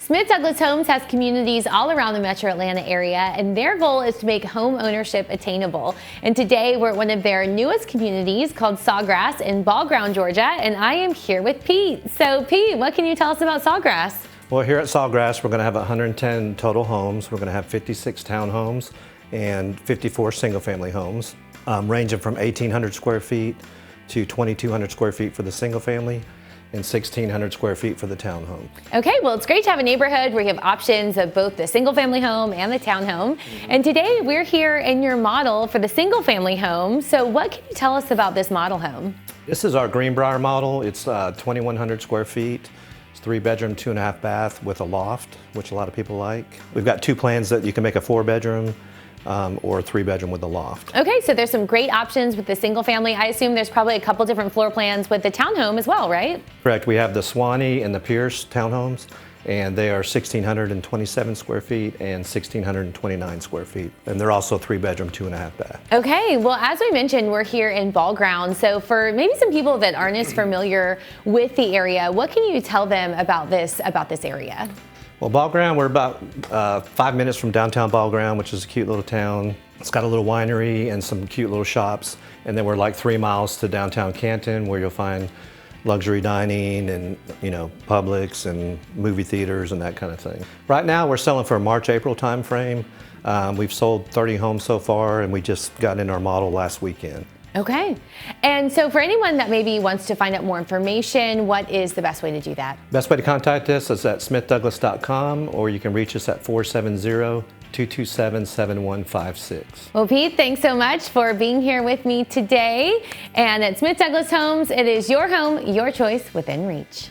Smith Douglas Homes has communities all around the metro Atlanta area, and their goal is to make home ownership attainable. And today we're at one of their newest communities called Sawgrass in Ball Ground, Georgia, and I am here with Pete. So Pete, what can you tell us about Sawgrass? Well, here at Sawgrass, we're going to have 110 total homes. We're going to have 56 townhomes and 54 single-family homes, ranging from 1,800 square feet to 2,200 square feet for the single family and 1,600 square feet for the townhome. Okay, well, it's great to have a neighborhood where you have options of both the single-family home and the townhome. And today we're here in your model for the single-family home. So what can you tell us about this model home? This is our Greenbrier model. It's 2,100 square feet. It's 3-bedroom, 2.5 bath with a loft, which a lot of people like. We've got two plans that you can make a 4-bedroom or a 3-bedroom with a loft. Okay, so there's some great options with the single family. I assume there's probably a couple different floor plans with the townhome as well, right? Correct. We have the Swanee and the Pierce townhomes, and they are 1,627 square feet and 1,629 square feet. And they're also 3-bedroom, 2.5 bath. Okay, well, as we mentioned, we're here in Ball Ground. So for maybe some people that aren't as familiar with the area, what can you tell them about this area? Well, Ball Ground, we're about 5 minutes from downtown Ball Ground, which is a cute little town. It's got a little winery and some cute little shops. And then we're like 3 miles to downtown Canton, where you'll find luxury dining and, Publix and movie theaters and that kind of thing. Right now, we're selling for a March-April time frame. We've sold 30 homes so far, and we just got in our model last weekend. Okay. And so for anyone that maybe wants to find out more information, what is the best way to do that? Best way to contact us is at smithdouglas.com, or you can reach us at 470-227-7156. Well, Pete, thanks so much for being here with me today. And at Smith Douglas Homes, it is your home, your choice, within reach.